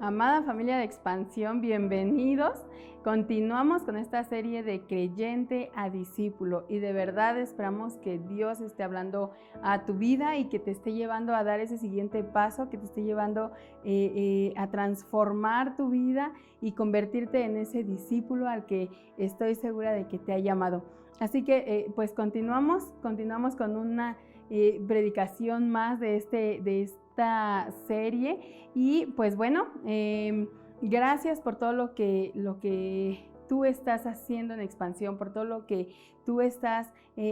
Amada familia de Expansión, bienvenidos. Continuamos con esta serie de creyente a discípulo y de verdad esperamos que Dios esté hablando a tu vida y que te esté llevando a dar ese siguiente paso, que te esté llevando a transformar tu vida y convertirte en ese discípulo al que estoy segura de que te ha llamado. Así que pues continuamos con una predicación más de esta serie y pues bueno, gracias por todo lo que tú estás haciendo en Expansión, por todo lo que tú estás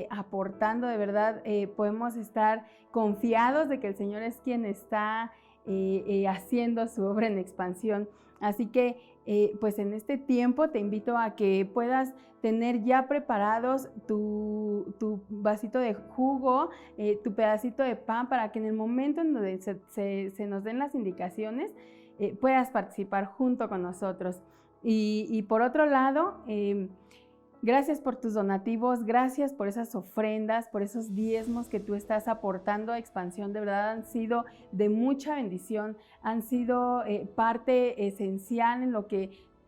aportando. De verdad podemos estar confiados de que el Señor es quien está haciendo su obra en Expansión. Así que pues en este tiempo te invito a que puedas tener ya preparados tu vasito de jugo, tu pedacito de pan, para que en el momento en donde se nos den las indicaciones puedas participar junto con nosotros. Y por otro lado, gracias por tus donativos, gracias por esas ofrendas, por esos diezmos que tú estás aportando a Expansión. De verdad han sido de mucha bendición, han sido parte esencial en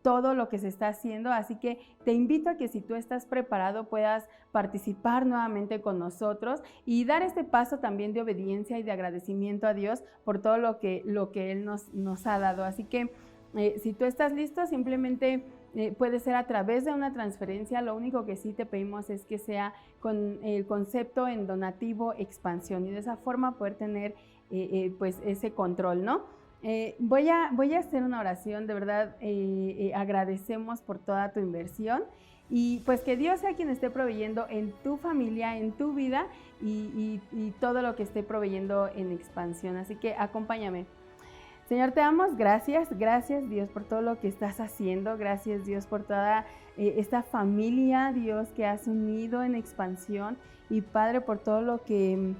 todo lo que se está haciendo. Así que te invito a que si tú estás preparado puedas participar nuevamente con nosotros y dar este paso también de obediencia y de agradecimiento a Dios por todo lo que Él nos ha dado. Así que si tú estás listo, simplemente puede ser a través de una transferencia. Lo único que sí te pedimos es que sea con el concepto en donativo Expansión y de esa forma poder tener pues ese control, ¿no? Voy a hacer una oración. De verdad agradecemos por toda tu inversión y pues que Dios sea quien esté proveyendo en tu familia, en tu vida y todo lo que esté proveyendo en Expansión. Así que acompáñame. Señor, te damos gracias Dios por todo lo que estás haciendo, gracias Dios por toda esta familia, Dios, que has unido en Expansión, y Padre, por todo lo que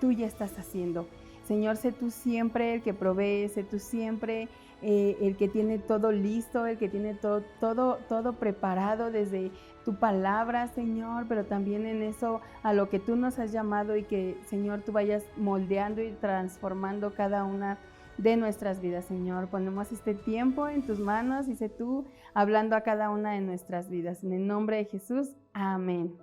tú ya estás haciendo. Señor, sé tú siempre el que provee, sé tú siempre el que tiene todo listo, el que tiene todo preparado desde tu palabra, Señor, pero también en eso a lo que tú nos has llamado, y que, Señor, tú vayas moldeando y transformando cada una de nuestras vidas, Señor. Ponemos este tiempo en tus manos y sé tú hablando a cada una de nuestras vidas. En el nombre de Jesús, amén.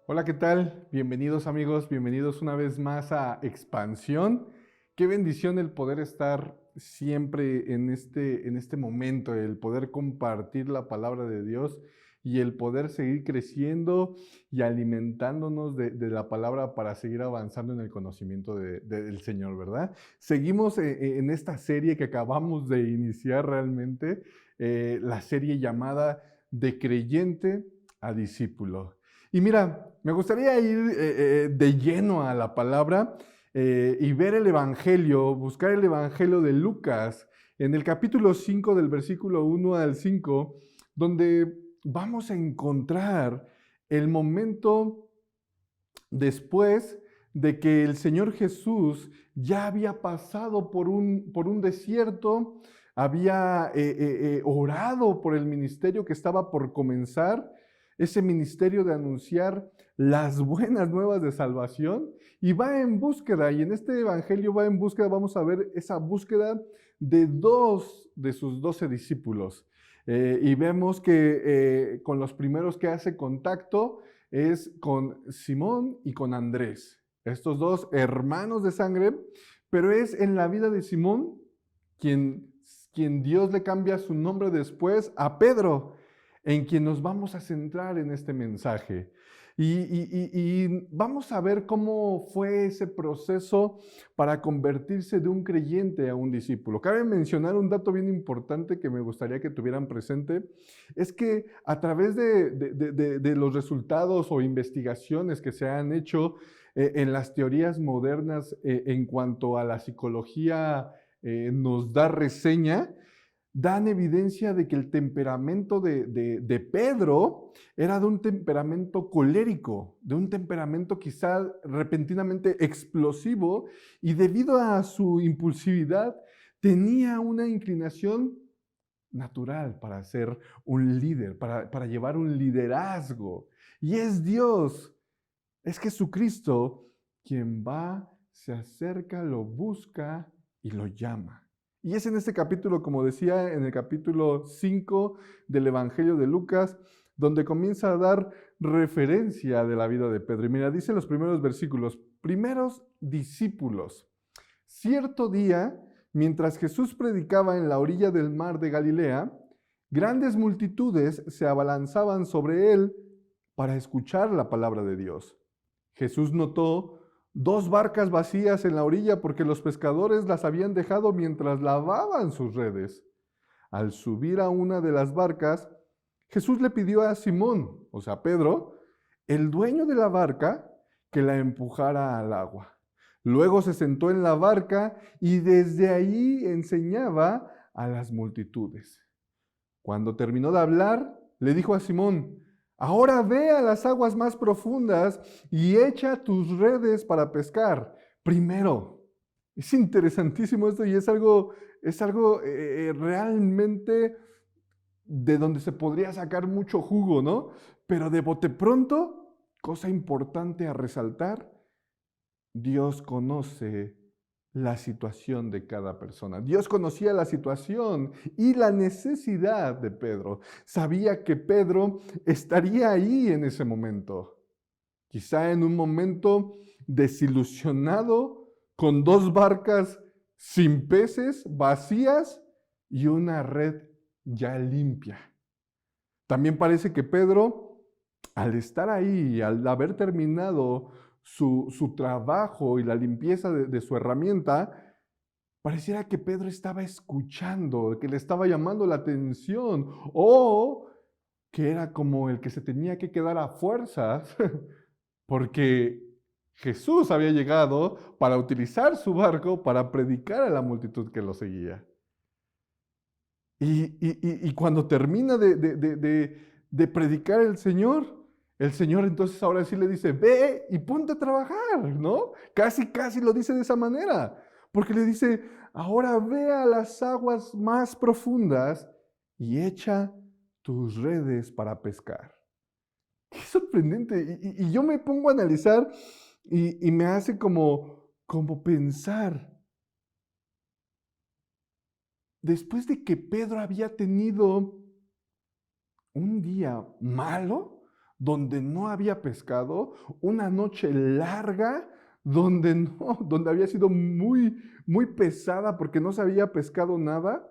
Hola, ¿qué tal? Bienvenidos amigos, bienvenidos una vez más a Expansión. Qué bendición el poder estar siempre en este momento, el poder compartir la palabra de Dios y el poder seguir creciendo y alimentándonos de la palabra para seguir avanzando en el conocimiento del Señor, ¿verdad? Seguimos en esta serie que acabamos de iniciar realmente, la serie llamada De creyente a discípulo. Y mira, me gustaría ir de lleno a la palabra y ver el Evangelio, buscar el Evangelio de Lucas en el capítulo 5 del versículo 1 al 5, donde vamos a encontrar el momento después de que el Señor Jesús ya había pasado por un desierto, había orado por el ministerio que estaba por comenzar, ese ministerio de anunciar las buenas nuevas de salvación, y va en búsqueda, y en este evangelio va en búsqueda, vamos a ver esa búsqueda de dos de sus 12 discípulos. Y vemos que con los primeros que hace contacto es con Simón y con Andrés, estos dos hermanos de sangre, pero es en la vida de Simón quien Dios le cambia su nombre después a Pedro, en quien nos vamos a centrar en este mensaje. Y vamos a ver cómo fue ese proceso para convertirse de un creyente a un discípulo. Cabe mencionar un dato bien importante que me gustaría que tuvieran presente, es que a través de los resultados o investigaciones que se han hecho en las teorías modernas en cuanto a la psicología nos da reseña, dan evidencia de que el temperamento de Pedro era de un temperamento colérico, de un temperamento quizá repentinamente explosivo, y debido a su impulsividad tenía una inclinación natural para ser un líder, para llevar un liderazgo. Y es Dios, es Jesucristo quien va, se acerca, lo busca y lo llama. Y es en este capítulo, como decía, en el capítulo 5 del Evangelio de Lucas, donde comienza a dar referencia de la vida de Pedro. Y mira, dice los primeros versículos, primeros discípulos. Cierto día, mientras Jesús predicaba en la orilla del mar de Galilea, grandes multitudes se abalanzaban sobre él para escuchar la palabra de Dios. Jesús notó 2 barcas vacías en la orilla porque los pescadores las habían dejado mientras lavaban sus redes. Al subir a una de las barcas, Jesús le pidió a Simón, o sea, Pedro, el dueño de la barca, que la empujara al agua. Luego se sentó en la barca y desde ahí enseñaba a las multitudes. Cuando terminó de hablar, le dijo a Simón, ahora ve a las aguas más profundas y echa tus redes para pescar. Primero, es interesantísimo esto y es algo realmente de donde se podría sacar mucho jugo, ¿no? Pero de bote pronto, cosa importante a resaltar, Dios conoce la situación de cada persona. Dios conocía la situación y la necesidad de Pedro. Sabía que Pedro estaría ahí en ese momento. Quizá en un momento desilusionado, con 2 barcas sin peces, vacías y una red ya limpia. También parece que Pedro, al estar ahí, al haber terminado su trabajo y la limpieza de su herramienta, pareciera que Pedro estaba escuchando, que le estaba llamando la atención, o que era como el que se tenía que quedar a fuerzas, porque Jesús había llegado para utilizar su barco para predicar a la multitud que lo seguía. Y cuando termina de predicar el Señor entonces ahora sí le dice, ve y ponte a trabajar, ¿no? Casi lo dice de esa manera, porque le dice, ahora ve a las aguas más profundas y echa tus redes para pescar. Qué sorprendente. Y yo me pongo a analizar y me hace como pensar. Después de que Pedro había tenido un día malo, donde no había pescado, una noche larga, donde había sido muy pesada porque no se había pescado nada,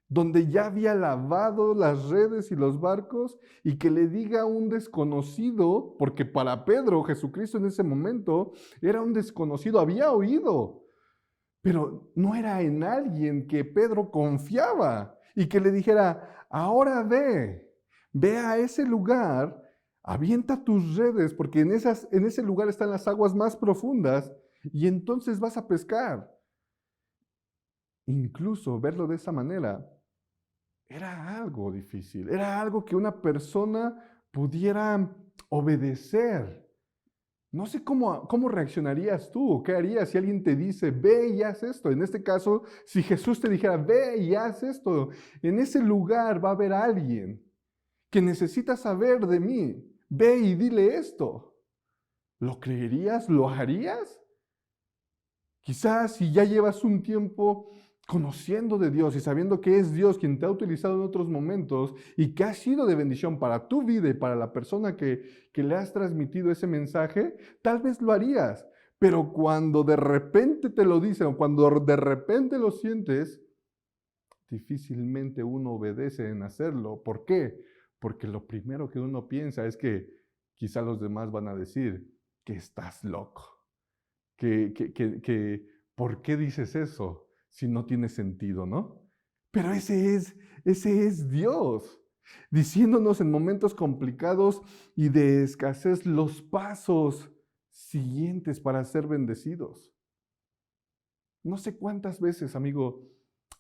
donde ya había lavado las redes y los barcos, y que le diga a un desconocido, porque para Pedro Jesucristo en ese momento era un desconocido, había oído, pero no era en alguien que Pedro confiaba, y que le dijera, ahora ve a ese lugar, avienta tus redes, porque en ese lugar están las aguas más profundas, y entonces vas a pescar. Incluso verlo de esa manera era algo difícil, era algo que una persona pudiera obedecer. No sé cómo reaccionarías tú, o qué harías si alguien te dice, ve y haz esto. En este caso, si Jesús te dijera, ve y haz esto, en ese lugar va a haber alguien que necesita saber de mí, ve y dile esto. ¿Lo creerías? ¿Lo harías? Quizás si ya llevas un tiempo conociendo de Dios y sabiendo que es Dios quien te ha utilizado en otros momentos y que ha sido de bendición para tu vida y para la persona que le has transmitido ese mensaje, tal vez lo harías. Pero cuando de repente te lo dicen o cuando de repente lo sientes, difícilmente uno obedece en hacerlo. ¿Por qué? Porque lo primero que uno piensa es que quizá los demás van a decir que estás loco. ¿Por qué dices eso si no tiene sentido, no? Pero ese es Dios, diciéndonos en momentos complicados y de escasez los pasos siguientes para ser bendecidos. No sé cuántas veces, amigo,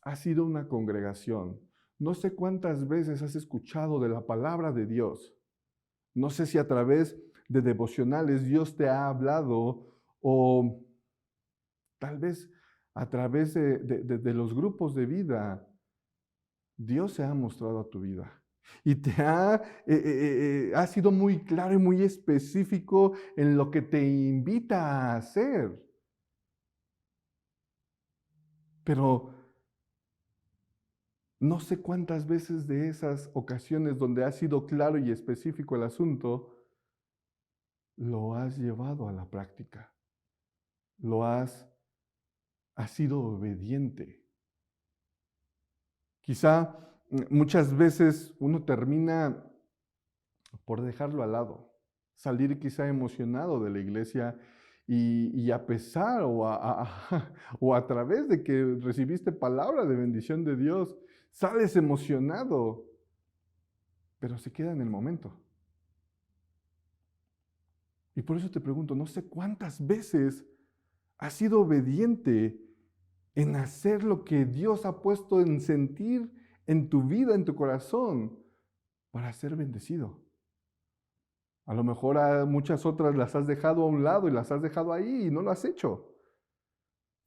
has ido a una congregación. No sé cuántas veces has escuchado de la palabra de Dios. No sé si a través de devocionales Dios te ha hablado, o tal vez a través de los grupos de vida, Dios se ha mostrado a tu vida. Y te ha sido muy claro y muy específico en lo que te invita a hacer. Pero no sé cuántas veces de esas ocasiones donde ha sido claro y específico el asunto, lo has llevado a la práctica, has sido obediente. Quizá muchas veces uno termina por dejarlo al lado, salir quizá emocionado de la iglesia y a pesar o a través de que recibiste palabra de bendición de Dios, sales emocionado, pero se queda en el momento. Y por eso te pregunto, no sé cuántas veces has sido obediente en hacer lo que Dios ha puesto en sentir en tu vida, en tu corazón, para ser bendecido. A lo mejor a muchas otras las has dejado a un lado y las has dejado ahí y no lo has hecho.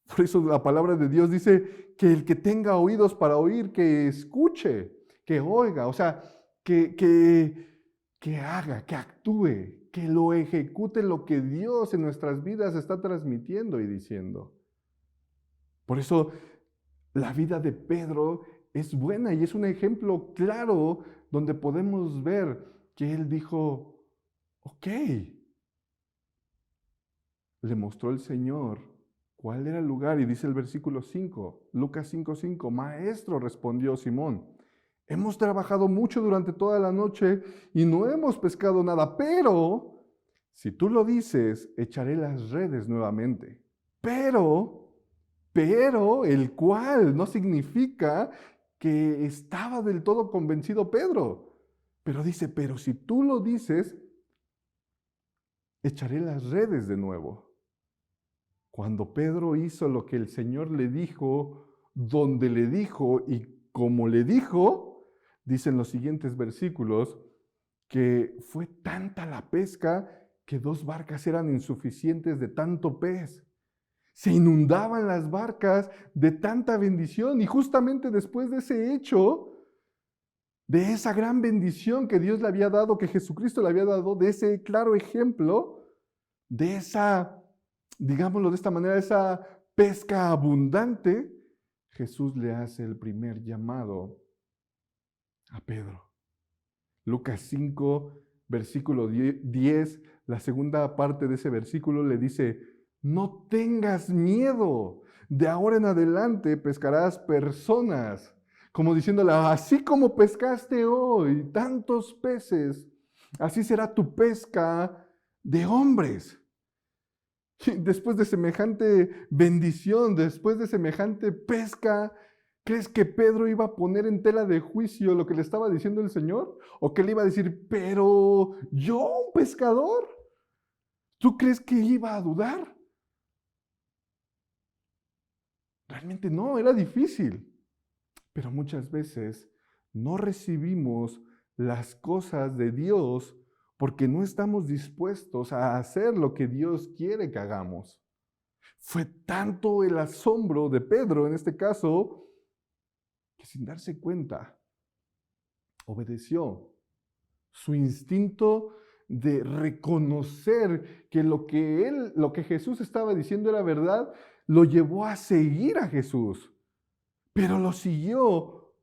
Por eso la palabra de Dios dice que el que tenga oídos para oír, que escuche, que oiga, o sea, que haga, que actúe, que lo ejecute lo que Dios en nuestras vidas está transmitiendo y diciendo. Por eso la vida de Pedro es buena y es un ejemplo claro donde podemos ver que él dijo, ok, le mostró el Señor cuál era el lugar y dice el versículo 5, Lucas 5:5, Maestro, respondió Simón, hemos trabajado mucho durante toda la noche y no hemos pescado nada, pero si tú lo dices, echaré las redes nuevamente. Pero, el cual no significa que estaba del todo convencido Pedro. Pero dice, pero si tú lo dices, echaré las redes de nuevo. Cuando Pedro hizo lo que el Señor le dijo, donde le dijo y como le dijo, dicen los siguientes versículos, que fue tanta la pesca que 2 barcas eran insuficientes de tanto pez. Se inundaban las barcas de tanta bendición y justamente después de ese hecho, de esa gran bendición que Dios le había dado, que Jesucristo le había dado, de ese claro ejemplo, de esa, digámoslo de esta manera, esa pesca abundante, Jesús le hace el primer llamado a Pedro. Lucas 5, versículo 10, la segunda parte de ese versículo le dice, no tengas miedo, de ahora en adelante pescarás personas. Como diciéndole, así como pescaste hoy tantos peces, así será tu pesca de hombres. Después de semejante bendición, después de semejante pesca, ¿crees que Pedro iba a poner en tela de juicio lo que le estaba diciendo el Señor? ¿O que le iba a decir, pero yo, un pescador? ¿Tú crees que iba a dudar? Realmente no, era difícil. Pero muchas veces no recibimos las cosas de Dios porque no estamos dispuestos a hacer lo que Dios quiere que hagamos. Fue tanto el asombro de Pedro en este caso que sin darse cuenta obedeció. Su instinto de reconocer que lo que Jesús estaba diciendo era verdad, lo llevó a seguir a Jesús. Pero lo siguió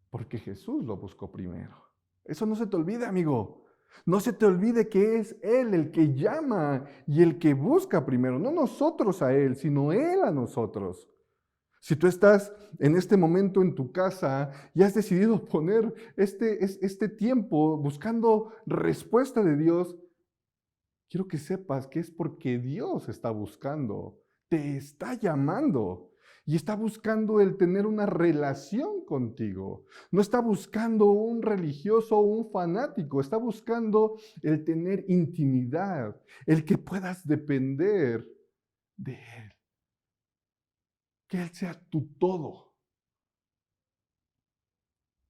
porque Jesús lo buscó primero. Eso no se te olvide, amigo. No se te olvide que es Él el que llama y el que busca primero. No nosotros a Él, sino Él a nosotros. Si tú estás en este momento en tu casa y has decidido poner este tiempo buscando respuesta de Dios, quiero que sepas que es porque Dios está buscando, te está llamando y está buscando el tener una relación contigo. No está buscando un religioso o un fanático, está buscando el tener intimidad, el que puedas depender de Él. Que Él sea tu todo.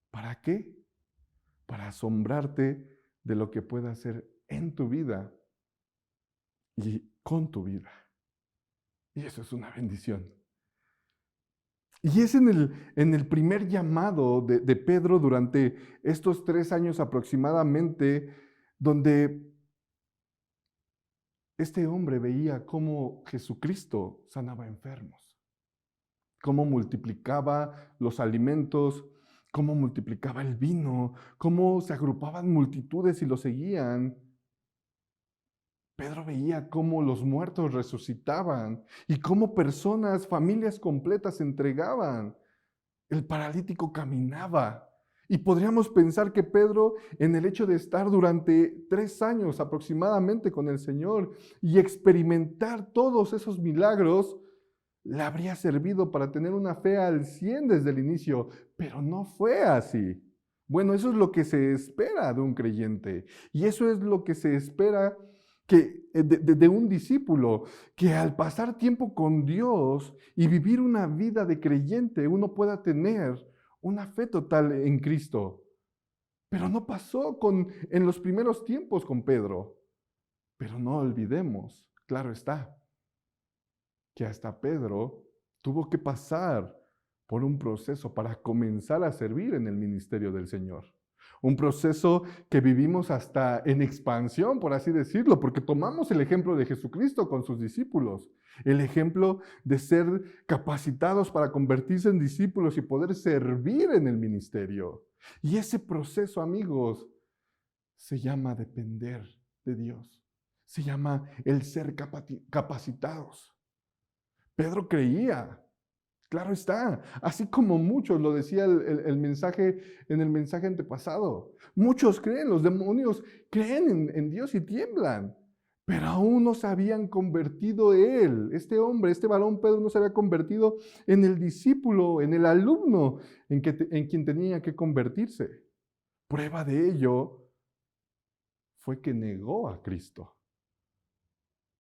¿Para qué? Para asombrarte de lo que pueda hacer en tu vida y con tu vida. Y eso es una bendición. Y es en el primer llamado de Pedro durante estos 3 años aproximadamente, donde este hombre veía cómo Jesucristo sanaba enfermos, cómo multiplicaba los alimentos, cómo multiplicaba el vino, cómo se agrupaban multitudes y lo seguían. Pedro veía cómo los muertos resucitaban y cómo personas, familias completas se entregaban. El paralítico caminaba. Y podríamos pensar que Pedro, en el hecho de estar durante 3 años aproximadamente con el Señor y experimentar todos esos milagros, le habría servido para tener una fe al 100 desde el inicio, pero no fue así. Bueno, eso es lo que se espera de un creyente y eso es lo que se espera de un discípulo, que al pasar tiempo con Dios y vivir una vida de creyente, uno pueda tener una fe total en Cristo. Pero no pasó en los primeros tiempos con Pedro. Pero no olvidemos, claro está, que hasta Pedro tuvo que pasar por un proceso para comenzar a servir en el ministerio del Señor. Un proceso que vivimos hasta en expansión, por así decirlo, porque tomamos el ejemplo de Jesucristo con sus discípulos, el ejemplo de ser capacitados para convertirse en discípulos y poder servir en el ministerio. Y ese proceso, amigos, se llama depender de Dios. Se llama el ser capacitados. Pedro creía, claro está, así como muchos, lo decía el mensaje en el mensaje antepasado. Muchos creen, los demonios creen en Dios y tiemblan, pero aún no se habían convertido él, este hombre, este varón Pedro no se había convertido en el discípulo, en el alumno en quien tenía que convertirse. Prueba de ello fue que negó a Cristo.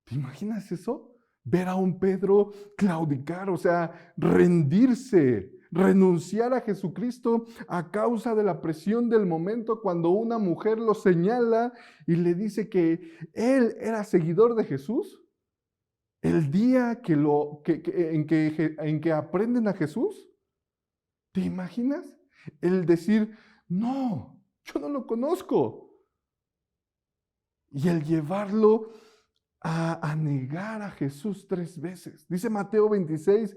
¿Te imaginas eso? Ver a un Pedro claudicar, o sea, rendirse, renunciar a Jesucristo a causa de la presión del momento cuando una mujer lo señala y le dice que él era seguidor de Jesús. El día en que aprenden a Jesús, ¿te imaginas? El decir, no, yo no lo conozco. Y el llevarlo a negar a Jesús 3 veces. Dice Mateo 26,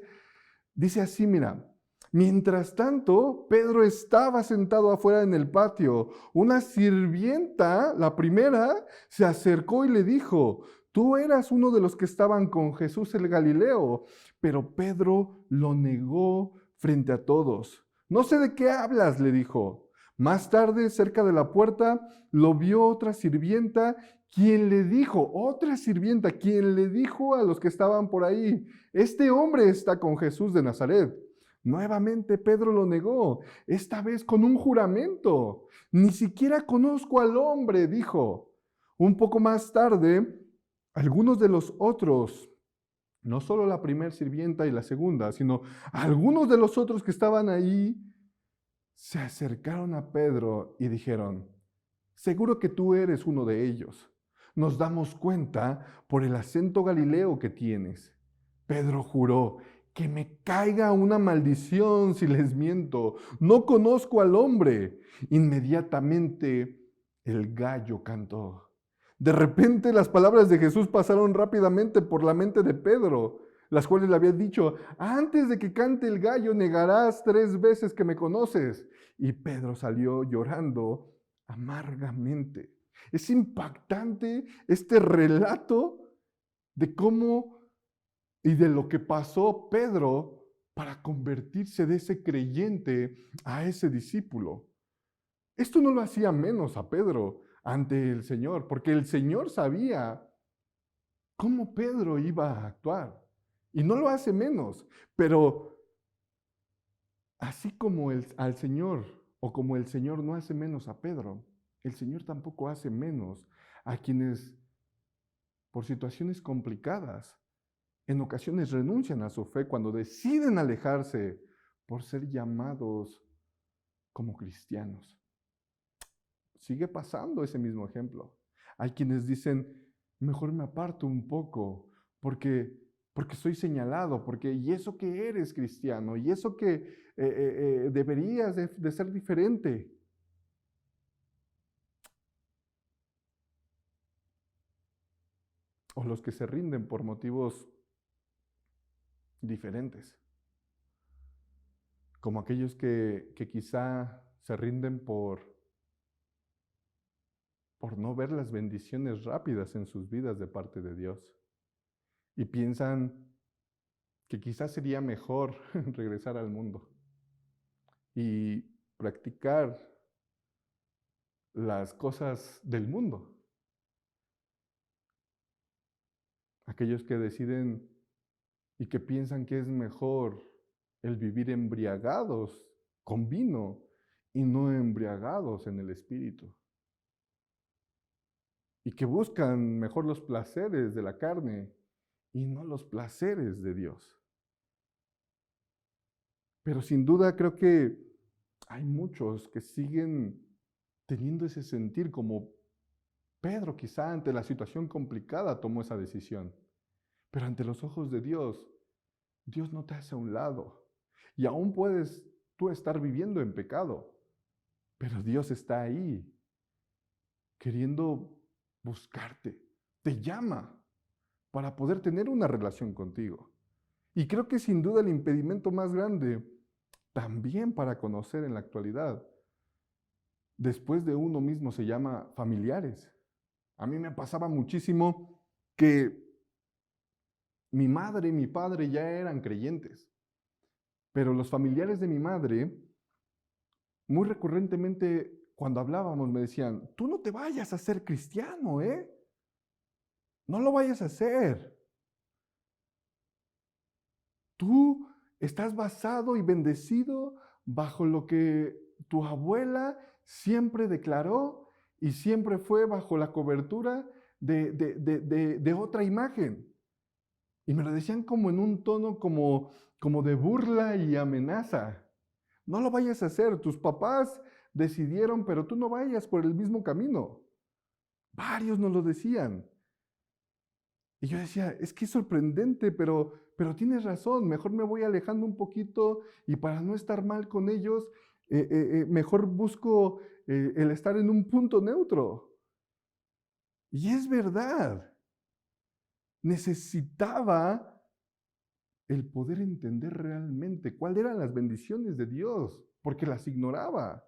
dice así, mira, mientras tanto, Pedro estaba sentado afuera en el patio. Una sirvienta, la primera, se acercó y le dijo, tú eras uno de los que estaban con Jesús el Galileo. Pero Pedro lo negó frente a todos. No sé de qué hablas, le dijo. Más tarde, cerca de la puerta, lo vio otra sirvienta, quien le dijo a los que estaban por ahí, este hombre está con Jesús de Nazaret. Nuevamente Pedro lo negó, esta vez con un juramento. Ni siquiera conozco al hombre, dijo. Un poco más tarde, algunos de los otros, no solo la primera sirvienta y la segunda, sino algunos de los otros que estaban ahí, se acercaron a Pedro y dijeron, seguro que tú eres uno de ellos. Nos damos cuenta por el acento galileo que tienes. Pedro juró, que me caiga una maldición si les miento. No conozco al hombre. Inmediatamente el gallo cantó. De repente las palabras de Jesús pasaron rápidamente por la mente de Pedro, las cuales le había dicho, antes de que cante el gallo negarás 3 veces que me conoces. Y Pedro salió llorando amargamente. Es impactante este relato de cómo y de lo que pasó Pedro para convertirse de ese creyente a ese discípulo. Esto no lo hacía menos a Pedro ante el Señor, porque el Señor sabía cómo Pedro iba a actuar. Y no lo hace menos, pero así como al Señor, o como el Señor no hace menos a Pedro, el Señor tampoco hace menos a quienes, por situaciones complicadas, en ocasiones renuncian a su fe cuando deciden alejarse por ser llamados como cristianos. Sigue pasando ese mismo ejemplo. Hay quienes dicen, mejor me aparto un poco porque soy señalado, porque y eso que eres cristiano, y eso que deberías de ser diferente. O los que se rinden por motivos diferentes. como aquellos que quizá se rinden por no ver las bendiciones rápidas en sus vidas de parte de Dios. Y piensan que quizás sería mejor regresar al mundo y practicar las cosas del mundo. Aquellos que deciden y que piensan que es mejor el vivir embriagados con vino y no embriagados en el espíritu. Y que buscan mejor los placeres de la carne y no los placeres de Dios. Pero sin duda creo que hay muchos que siguen teniendo ese sentir, como Pedro quizá ante la situación complicada tomó esa decisión. Pero ante los ojos de Dios, Dios no te hace a un lado. Y aún puedes tú estar viviendo en pecado, pero Dios está ahí, queriendo buscarte. Te llama para poder tener una relación contigo. Y creo que sin duda el impedimento más grande, también para conocer en la actualidad, después de uno mismo, se llama familiares. A mí me pasaba muchísimo que mi madre y mi padre ya eran creyentes, pero los familiares de mi madre, muy recurrentemente cuando hablábamos me decían: tú no te vayas a ser cristiano, ¿eh? No lo vayas a hacer. Tú estás basado y bendecido bajo lo que tu abuela siempre declaró y siempre fue bajo la cobertura de otra imagen. Y me lo decían como en un tono como de burla y amenaza. No lo vayas a hacer, tus papás decidieron, pero tú no vayas por el mismo camino. Varios nos lo decían. Y yo decía, es que es sorprendente, pero tienes razón, mejor me voy alejando un poquito y para no estar mal con ellos, mejor busco el estar en un punto neutro. Y es verdad, necesitaba el poder entender realmente cuáles eran las bendiciones de Dios, porque las ignoraba.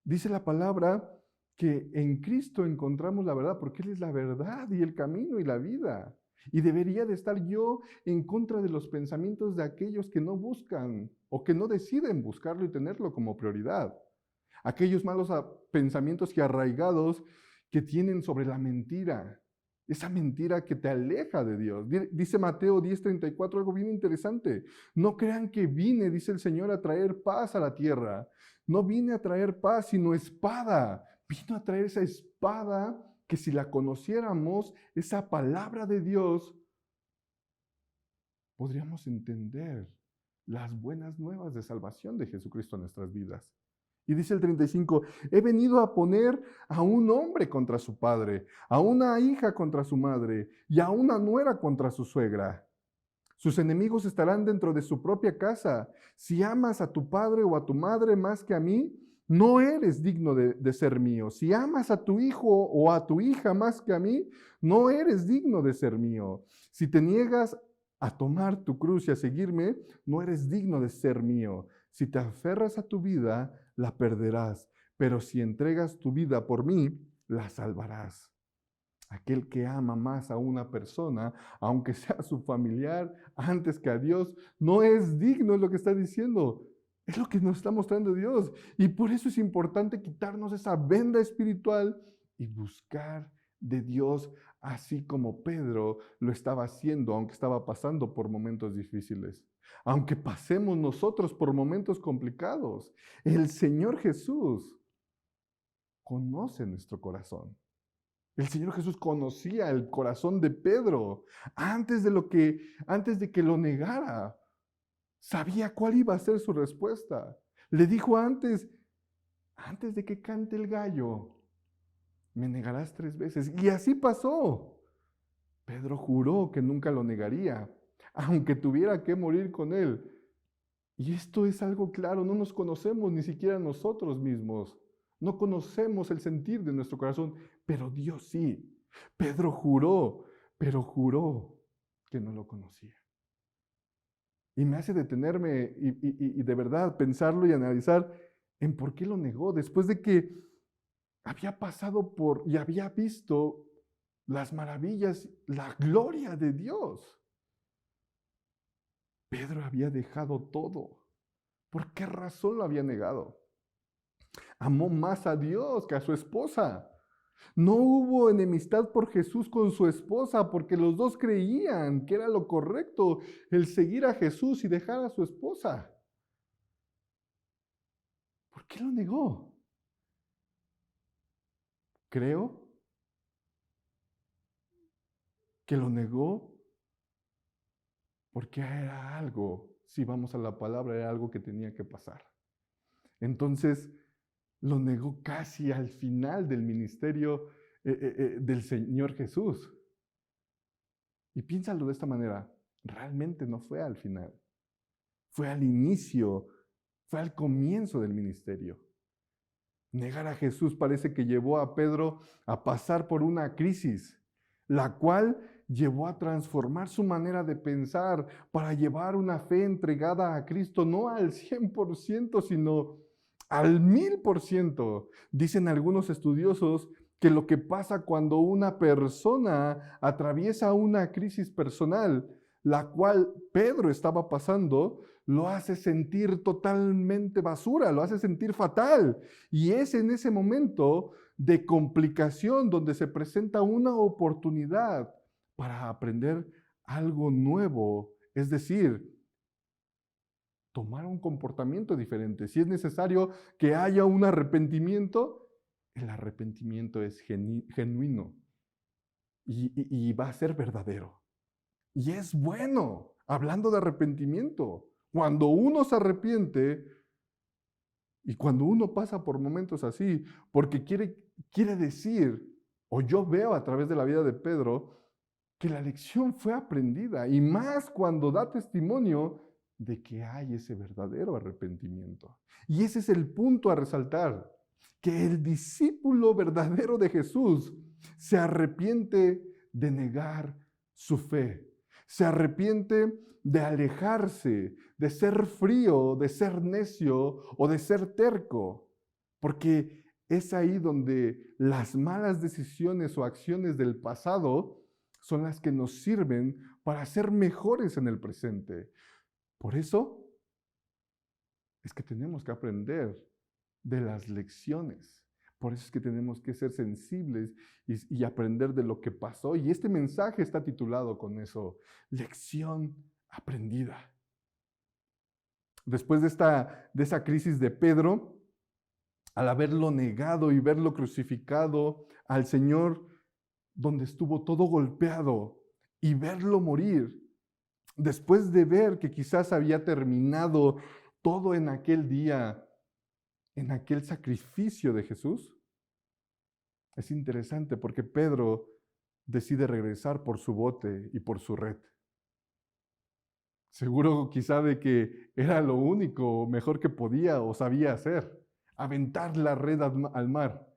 Dice la palabra que en Cristo encontramos la verdad, porque Él es la verdad y el camino y la vida. Y debería de estar yo en contra de los pensamientos de aquellos que no buscan o que no deciden buscarlo y tenerlo como prioridad. Aquellos malos pensamientos y arraigados que tienen sobre la mentira, esa mentira que te aleja de Dios. Dice Mateo 10:34 algo bien interesante. No crean que vine, dice el Señor, a traer paz a la tierra. No vine a traer paz, sino espada. Vino a traer esa espada que si la conociéramos, esa palabra de Dios, podríamos entender las buenas nuevas de salvación de Jesucristo en nuestras vidas. Y dice el 35, he venido a poner a un hombre contra su padre, a una hija contra su madre y a una nuera contra su suegra. Sus enemigos estarán dentro de su propia casa. Si amas a tu padre o a tu madre más que a mí, no eres digno de ser mío. Si amas a tu hijo o a tu hija más que a mí, no eres digno de ser mío. Si te niegas a tomar tu cruz y a seguirme, no eres digno de ser mío. Si te aferras a tu vida, la perderás. Pero si entregas tu vida por mí, la salvarás. Aquel que ama más a una persona, aunque sea su familiar, antes que a Dios, no es digno, es lo que está diciendo. Es lo que nos está mostrando Dios. Y por eso es importante quitarnos esa venda espiritual y buscar de Dios, así como Pedro lo estaba haciendo, aunque estaba pasando por momentos difíciles. Aunque pasemos nosotros por momentos complicados, el Señor Jesús conoce nuestro corazón. El Señor Jesús conocía el corazón de Pedro antes de que lo negara. Sabía cuál iba a ser su respuesta. Le dijo antes de que cante el gallo, me negarás 3 veces. Y así pasó. Pedro juró que nunca lo negaría, aunque tuviera que morir con él. Y esto es algo claro, no nos conocemos ni siquiera nosotros mismos. No conocemos el sentir de nuestro corazón, pero Dios sí. Pedro juró, pero juró que no lo conocía. Y me hace detenerme y de verdad pensarlo y analizar en por qué lo negó, después de que había pasado por y había visto las maravillas, la gloria de Dios. Pedro había dejado todo. ¿Por qué razón lo había negado? Amó más a Dios que a su esposa. No hubo enemistad por Jesús con su esposa porque los dos creían que era lo correcto el seguir a Jesús y dejar a su esposa. ¿Por qué lo negó? Creo que lo negó porque era algo, si vamos a la palabra, era algo que tenía que pasar. Entonces, lo negó casi al final del ministerio del Señor Jesús. Y piénsalo de esta manera, realmente no fue al final, fue al inicio, fue al comienzo del ministerio. Negar a Jesús parece que llevó a Pedro a pasar por una crisis, la cual llevó a transformar su manera de pensar para llevar una fe entregada a Cristo, no al 100%, sino al 1000%. Dicen algunos estudiosos que lo que pasa cuando una persona atraviesa una crisis personal, la cual Pedro estaba pasando, lo hace sentir totalmente basura, lo hace sentir fatal. Y es en ese momento de complicación donde se presenta una oportunidad para aprender algo nuevo, es decir, tomar un comportamiento diferente. Si es necesario que haya un arrepentimiento, el arrepentimiento es genuino y va a ser verdadero. Y es bueno, hablando de arrepentimiento, cuando uno se arrepiente y cuando uno pasa por momentos así, porque quiere decir, o yo veo a través de la vida de Pedro, que la lección fue aprendida, y más cuando da testimonio de que hay ese verdadero arrepentimiento. Y ese es el punto a resaltar, que el discípulo verdadero de Jesús se arrepiente de negar su fe, se arrepiente de alejarse, de ser frío, de ser necio o de ser terco, porque es ahí donde las malas decisiones o acciones del pasado son las que nos sirven para ser mejores en el presente. Por eso es que tenemos que aprender de las lecciones. Por eso es que tenemos que ser sensibles y aprender de lo que pasó. Y este mensaje está titulado con eso, lección aprendida. Después de esa crisis de Pedro, al haberlo negado y verlo crucificado al Señor, donde estuvo todo golpeado, y verlo morir, después de ver que quizás había terminado todo en aquel día, en aquel sacrificio de Jesús, es interesante porque Pedro decide regresar por su bote y por su red. Seguro quizá de que era lo único mejor que podía o sabía hacer, aventar la red al mar,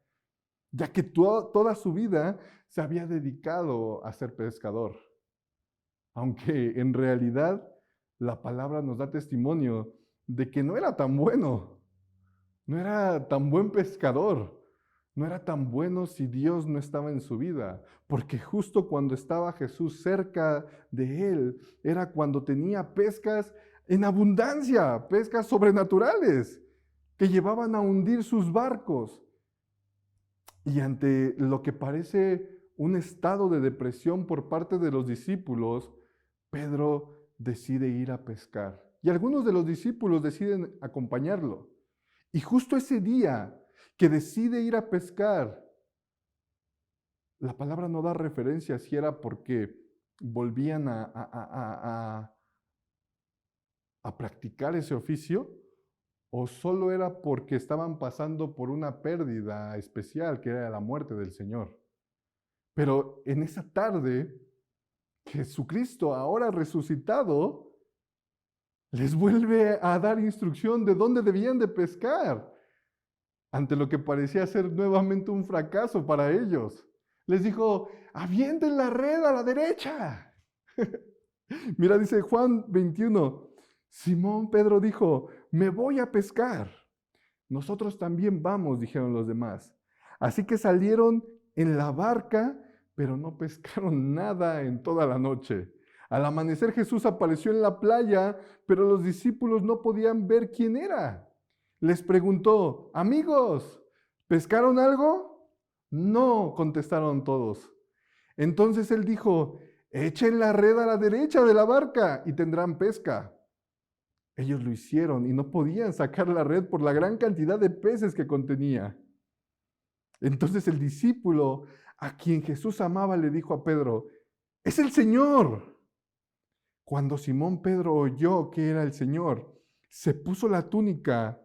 ya que toda su vida se había dedicado a ser pescador. Aunque en realidad la palabra nos da testimonio de que no era tan bueno, no era tan buen pescador, no era tan bueno si Dios no estaba en su vida, porque justo cuando estaba Jesús cerca de él, era cuando tenía pescas en abundancia, pescas sobrenaturales, que llevaban a hundir sus barcos. Y ante lo que parece un estado de depresión por parte de los discípulos, Pedro decide ir a pescar. Y algunos de los discípulos deciden acompañarlo. Y justo ese día que decide ir a pescar, la palabra no da referencia si era porque volvían a practicar ese oficio o solo era porque estaban pasando por una pérdida especial que era la muerte del Señor. Pero en esa tarde, Jesucristo, ahora resucitado, les vuelve a dar instrucción de dónde debían de pescar, ante lo que parecía ser nuevamente un fracaso para ellos. Les dijo, avienten la red a la derecha. Mira, dice Juan 21, Simón Pedro dijo, me voy a pescar. Nosotros también vamos, dijeron los demás. Así que salieron en la barca, pero no pescaron nada en toda la noche. Al amanecer Jesús apareció en la playa, pero los discípulos no podían ver quién era. Les preguntó, amigos, ¿pescaron algo? No, contestaron todos. Entonces él dijo, echen la red a la derecha de la barca y tendrán pesca. Ellos lo hicieron y no podían sacar la red por la gran cantidad de peces que contenía. Entonces el discípulo a quien Jesús amaba le dijo a Pedro, ¡es el Señor! Cuando Simón Pedro oyó que era el Señor, se puso la túnica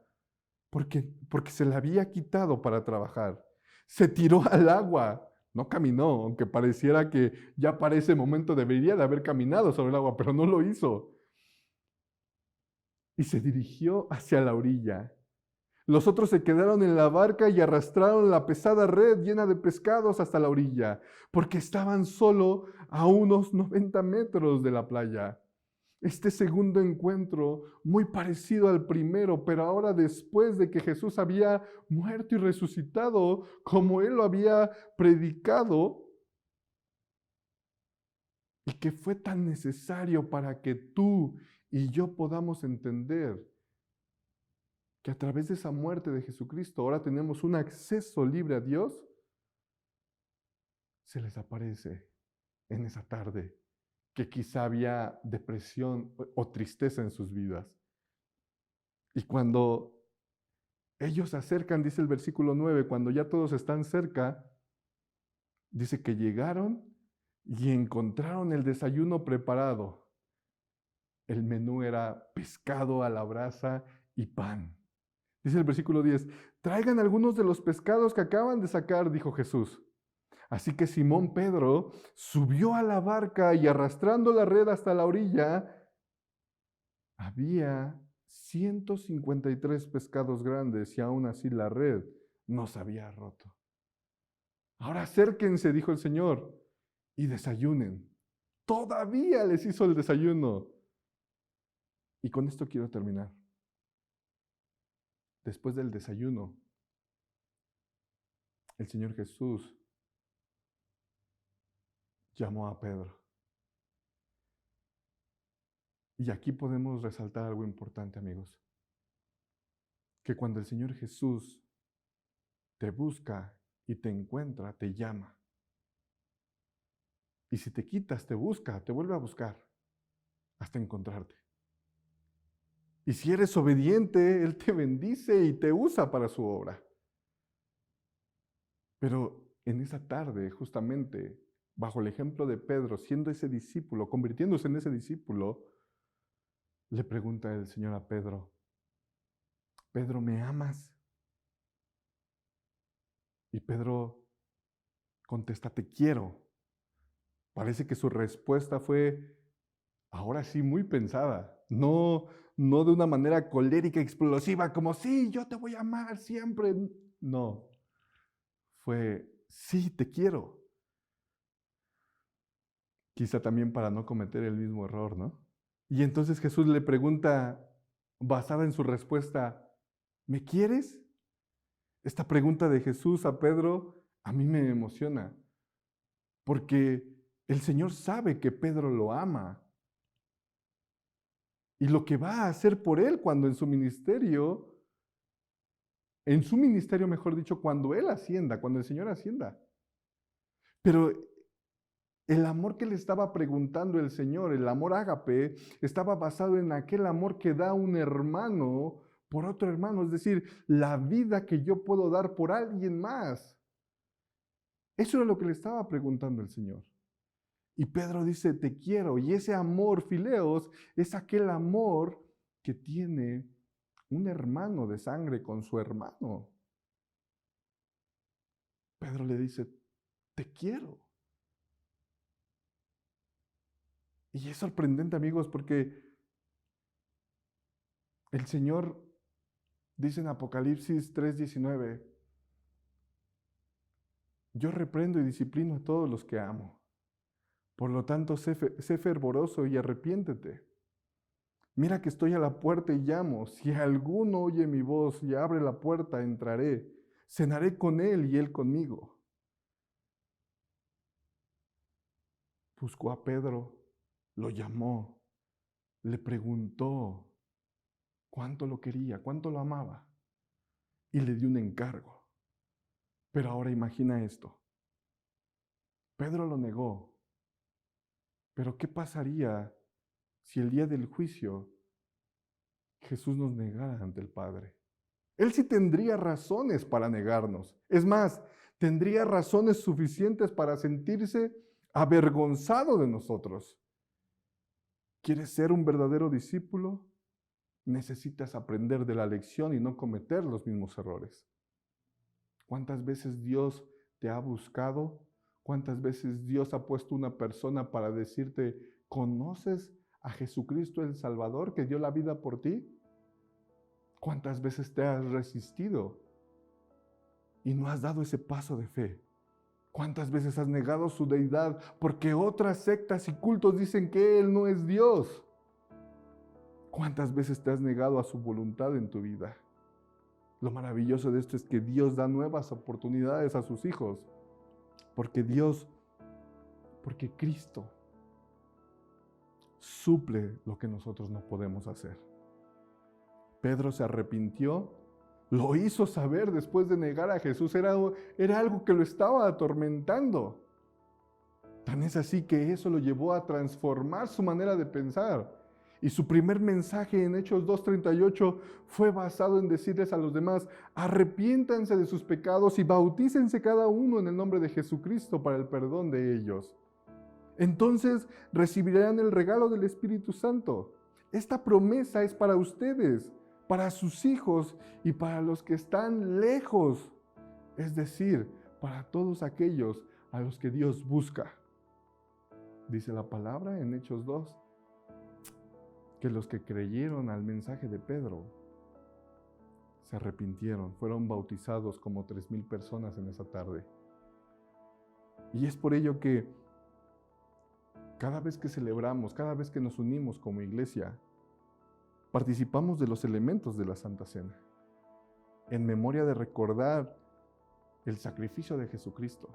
porque se la había quitado para trabajar. Se tiró al agua, no caminó, aunque pareciera que ya para ese momento debería de haber caminado sobre el agua, pero no lo hizo. Y se dirigió hacia la orilla. Los otros se quedaron en la barca y arrastraron la pesada red llena de pescados hasta la orilla, porque estaban solo a unos 90 metros de la playa. Este segundo encuentro, muy parecido al primero, pero ahora después de que Jesús había muerto y resucitado, como él lo había predicado, y que fue tan necesario para que tú y yo podamos entender que a través de esa muerte de Jesucristo ahora tenemos un acceso libre a Dios, se les aparece en esa tarde que quizá había depresión o tristeza en sus vidas. Y cuando ellos se acercan, dice el versículo 9, cuando ya todos están cerca, dice que llegaron y encontraron el desayuno preparado. El menú era pescado a la brasa y pan. Dice el versículo 10, traigan algunos de los pescados que acaban de sacar, dijo Jesús. Así que Simón Pedro subió a la barca y arrastrando la red hasta la orilla, había 153 pescados grandes y aún así la red no se había roto. Ahora acérquense, dijo el Señor, y desayunen. Todavía les hizo el desayuno. Y con esto quiero terminar. Después del desayuno, el Señor Jesús llamó a Pedro. Y aquí podemos resaltar algo importante, amigos. Que cuando el Señor Jesús te busca y te encuentra, te llama. Y si te quitas, te busca, te vuelve a buscar hasta encontrarte. Y si eres obediente, Él te bendice y te usa para su obra. Pero en esa tarde, justamente, bajo el ejemplo de Pedro, siendo ese discípulo, convirtiéndose en ese discípulo, le pregunta el Señor a Pedro, Pedro, ¿me amas? Y Pedro contesta, te quiero. Parece que su respuesta fue, ahora sí, muy pensada. No de una manera colérica, explosiva, como, sí, yo te voy a amar siempre. No, fue, sí, te quiero. Quizá también para no cometer el mismo error, ¿no? Y entonces Jesús le pregunta, basada en su respuesta, ¿me quieres? Esta pregunta de Jesús a Pedro a mí me emociona, porque el Señor sabe que Pedro lo ama. Y lo que va a hacer por él cuando en su ministerio mejor dicho, cuando él ascienda, cuando el Señor ascienda. Pero el amor que le estaba preguntando el Señor, el amor ágape, estaba basado en aquel amor que da un hermano por otro hermano, es decir, la vida que yo puedo dar por alguien más. Eso era lo que le estaba preguntando el Señor. Y Pedro dice, te quiero. Y ese amor, fileos, es aquel amor que tiene un hermano de sangre con su hermano. Pedro le dice, te quiero. Y es sorprendente, amigos, porque el Señor dice en Apocalipsis 3:19, yo reprendo y disciplino a todos los que amo. Por lo tanto, sé fervoroso y arrepiéntete. Mira que estoy a la puerta y llamo. Si alguno oye mi voz y abre la puerta, entraré. Cenaré con él y él conmigo. Buscó a Pedro, lo llamó, le preguntó cuánto lo quería, cuánto lo amaba, y le dio un encargo. Pero ahora imagina esto. Pedro lo negó. Pero ¿qué pasaría si el día del juicio Jesús nos negara ante el Padre? Él sí tendría razones para negarnos. Es más, tendría razones suficientes para sentirse avergonzado de nosotros. ¿Quieres ser un verdadero discípulo? Necesitas aprender de la lección y no cometer los mismos errores. ¿Cuántas veces Dios te ha buscado? ¿Cuántas veces Dios ha puesto una persona para decirte, ¿conoces a Jesucristo el Salvador que dio la vida por ti? ¿Cuántas veces te has resistido y no has dado ese paso de fe? ¿Cuántas veces has negado su deidad porque otras sectas y cultos dicen que Él no es Dios? ¿Cuántas veces te has negado a su voluntad en tu vida? Lo maravilloso de esto es que Dios da nuevas oportunidades a sus hijos. Porque Cristo suple lo que nosotros no podemos hacer. Pedro se arrepintió, lo hizo saber después de negar a Jesús. Era algo que lo estaba atormentando. Tan es así que eso lo llevó a transformar su manera de pensar. Y su primer mensaje en Hechos 2:38 fue basado en decirles a los demás, arrepiéntanse de sus pecados y bautícense cada uno en el nombre de Jesucristo para el perdón de ellos. Entonces recibirán el regalo del Espíritu Santo. Esta promesa es para ustedes, para sus hijos y para los que están lejos. Es decir, para todos aquellos a los que Dios busca. Dice la palabra en Hechos 2. Que los que creyeron al mensaje de Pedro se arrepintieron, fueron bautizados como 3,000 personas en esa tarde. Y es por ello que cada vez que celebramos, cada vez que nos unimos como iglesia, participamos de los elementos de la Santa Cena, en memoria de recordar el sacrificio de Jesucristo,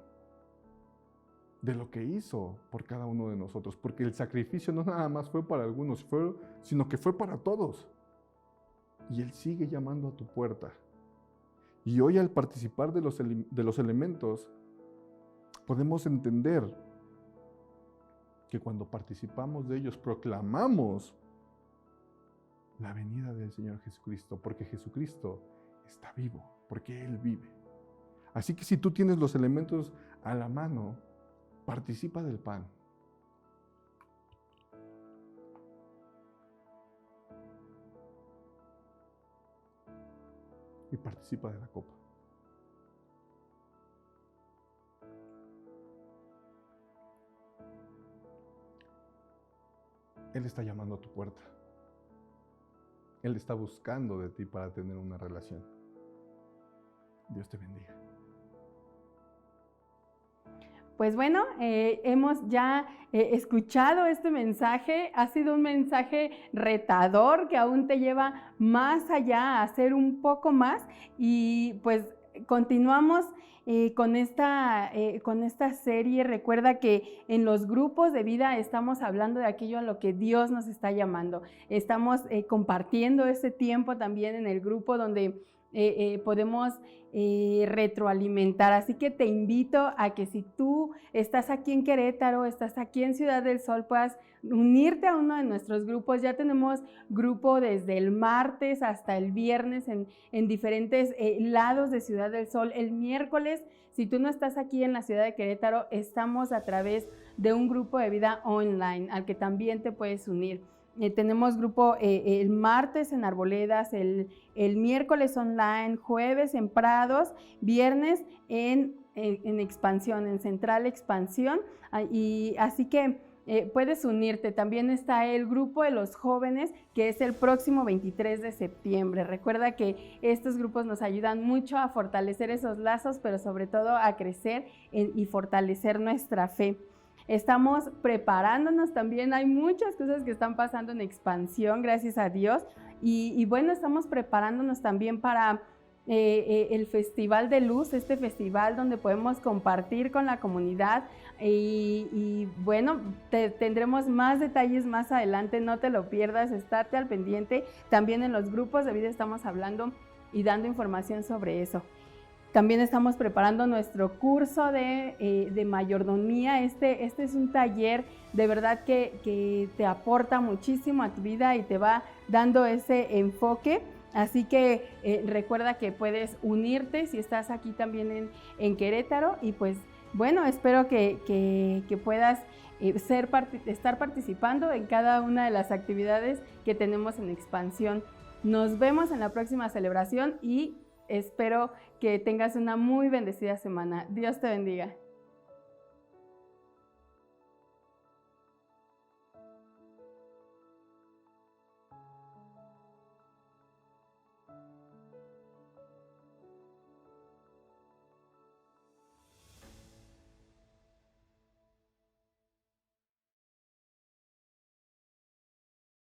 de lo que hizo por cada uno de nosotros, porque el sacrificio no nada más fue para algunos, sino que fue para todos. Y Él sigue llamando a tu puerta. Y hoy al participar de los elementos, podemos entender que cuando participamos de ellos, proclamamos la venida del Señor Jesucristo, porque Jesucristo está vivo, porque Él vive. Así que si tú tienes los elementos a la mano, participa del pan. Y participa de la copa. Él está llamando a tu puerta. Él está buscando de ti para tener una relación. Dios te bendiga. Pues bueno, hemos ya escuchado este mensaje. Ha sido un mensaje retador que aún te lleva más allá a hacer un poco más. Y pues continuamos con esta serie. Recuerda que en los grupos de vida estamos hablando de aquello a lo que Dios nos está llamando. Estamos compartiendo ese tiempo también en el grupo donde podemos retroalimentar. Así que te invito a que si tú estás aquí en Querétaro, estás aquí en Ciudad del Sol, puedas unirte a uno de nuestros grupos. Ya tenemos grupo desde el martes hasta el viernes en diferentes lados de Ciudad del Sol. El miércoles, si tú no estás aquí en la ciudad de Querétaro, estamos a través de un grupo de vida online al que también te puedes unir. Tenemos grupo el martes en Arboledas, el miércoles online, jueves en Prados, viernes en Expansión, en Central Expansión. Y así que puedes unirte. También está el grupo de los jóvenes, que es el próximo 23 de septiembre. Recuerda que estos grupos nos ayudan mucho a fortalecer esos lazos, pero sobre todo a crecer y fortalecer nuestra fe. Estamos preparándonos también, hay muchas cosas que están pasando en expansión, gracias a Dios. Y bueno, estamos preparándonos también para el Festival de Luz, este festival donde podemos compartir con la comunidad y bueno, tendremos más detalles más adelante, no te lo pierdas, estate al pendiente. También en los grupos de vida estamos hablando y dando información sobre eso. También estamos preparando nuestro curso de mayordomía. Este es un taller de verdad que te aporta muchísimo a tu vida y te va dando ese enfoque. Así que recuerda que puedes unirte si estás aquí también en Querétaro. Y pues bueno, espero que puedas estar participando en cada una de las actividades que tenemos en expansión. Nos vemos en la próxima celebración y espero que tengas una muy bendecida semana. Dios te bendiga.